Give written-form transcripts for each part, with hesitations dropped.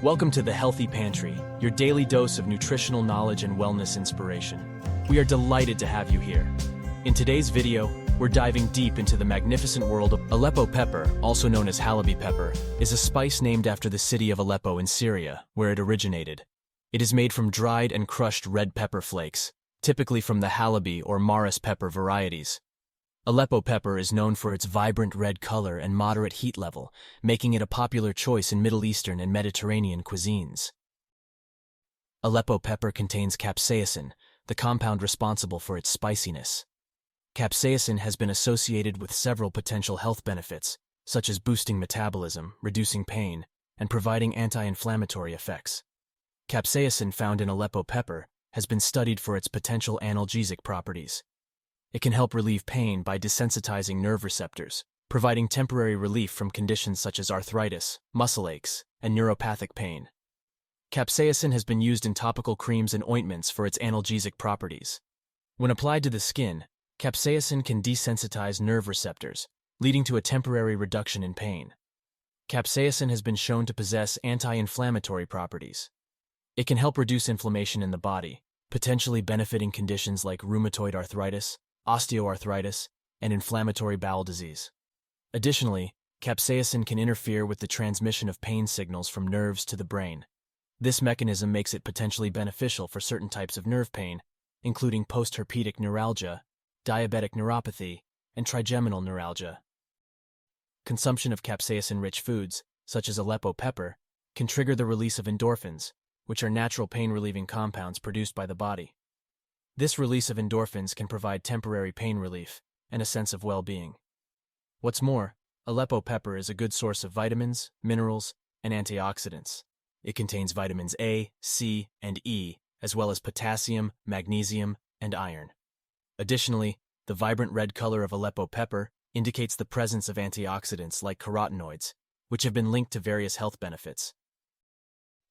Welcome to the Healthy Pantry, your daily dose of nutritional knowledge and wellness inspiration. We are delighted to have you here. In today's video, we're diving deep into the magnificent world of Aleppo pepper, also known as Healthy pepper, is a spice named after the city of Aleppo in Syria, where it originated. It is made from dried and crushed red pepper flakes, typically from the Halabi or Maris pepper varieties. Aleppo pepper is known for its vibrant red color and moderate heat level, making it a popular choice in Middle Eastern and Mediterranean cuisines. Aleppo pepper contains capsaicin, the compound responsible for its spiciness. Capsaicin has been associated with several potential health benefits, such as boosting metabolism, reducing pain, and providing anti-inflammatory effects. Capsaicin found in Aleppo pepper has been studied for its potential analgesic properties. It can help relieve pain by desensitizing nerve receptors, providing temporary relief from conditions such as arthritis, muscle aches, and neuropathic pain. Capsaicin has been used in topical creams and ointments for its analgesic properties. When applied to the skin, capsaicin can desensitize nerve receptors, leading to a temporary reduction in pain. Capsaicin has been shown to possess anti-inflammatory properties. It can help reduce inflammation in the body, potentially benefiting conditions like rheumatoid arthritis, osteoarthritis, and inflammatory bowel disease. Additionally, capsaicin can interfere with the transmission of pain signals from nerves to the brain. This mechanism makes it potentially beneficial for certain types of nerve pain, including postherpetic neuralgia, diabetic neuropathy, and trigeminal neuralgia. Consumption of capsaicin-rich foods, such as Aleppo pepper, can trigger the release of endorphins, which are natural pain-relieving compounds produced by the body. This release of endorphins can provide temporary pain relief and a sense of well-being. What's more, Aleppo pepper is a good source of vitamins, minerals, and antioxidants. It contains vitamins A, C, and E, as well as potassium, magnesium, and iron. Additionally, the vibrant red color of Aleppo pepper indicates the presence of antioxidants like carotenoids, which have been linked to various health benefits.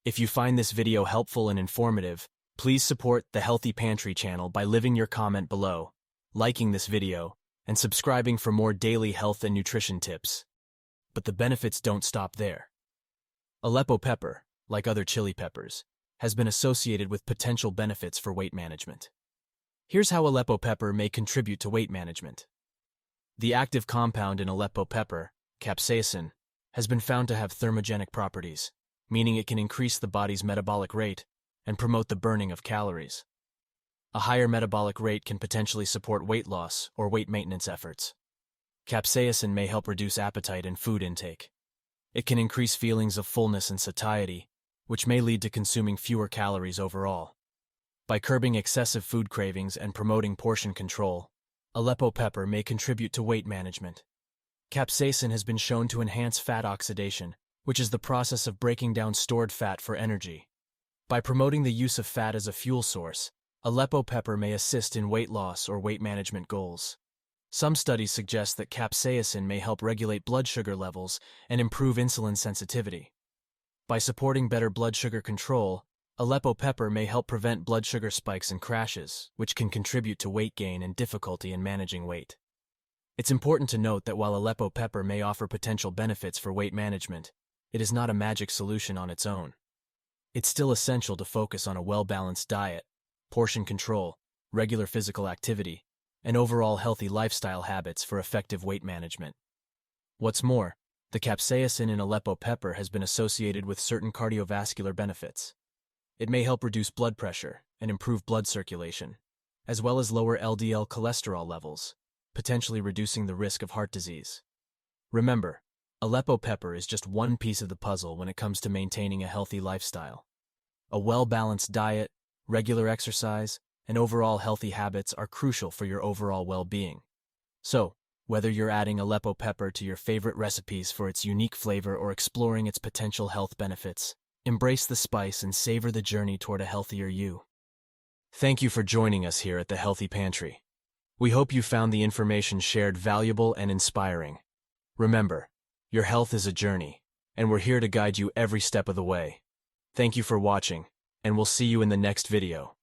If you find this video helpful and informative, please support the Healthy Pantry channel by leaving your comment below, liking this video, and subscribing for more daily health and nutrition tips. But the benefits don't stop there. Aleppo pepper, like other chili peppers, has been associated with potential benefits for weight management. Here's how Aleppo pepper may contribute to weight management. The active compound in Aleppo pepper, capsaicin, has been found to have thermogenic properties, meaning it can increase the body's metabolic rate and promote the burning of calories. A higher metabolic rate can potentially support weight loss or weight maintenance efforts. Capsaicin may help reduce appetite and food intake. It can increase feelings of fullness and satiety, which may lead to consuming fewer calories overall. By curbing excessive food cravings and promoting portion control, Aleppo pepper may contribute to weight management. Capsaicin has been shown to enhance fat oxidation, which is the process of breaking down stored fat for energy. By promoting the use of fat as a fuel source, Aleppo pepper may assist in weight loss or weight management goals. Some studies suggest that capsaicin may help regulate blood sugar levels and improve insulin sensitivity. By supporting better blood sugar control, Aleppo pepper may help prevent blood sugar spikes and crashes, which can contribute to weight gain and difficulty in managing weight. It's important to note that while Aleppo pepper may offer potential benefits for weight management, it is not a magic solution on its own. It's still essential to focus on a well-balanced diet, portion control, regular physical activity, and overall healthy lifestyle habits for effective weight management. What's more, the capsaicin in Aleppo pepper has been associated with certain cardiovascular benefits. It may help reduce blood pressure and improve blood circulation, as well as lower LDL cholesterol levels, potentially reducing the risk of heart disease. Remember, Aleppo pepper is just one piece of the puzzle when it comes to maintaining a healthy lifestyle. A well-balanced diet, regular exercise, and overall healthy habits are crucial for your overall well-being. So, whether you're adding Aleppo pepper to your favorite recipes for its unique flavor or exploring its potential health benefits, embrace the spice and savor the journey toward a healthier you. Thank you for joining us here at the Healthy Pantry. We hope you found the information shared valuable and inspiring. Remember, your health is a journey, and we're here to guide you every step of the way. Thank you for watching, and we'll see you in the next video.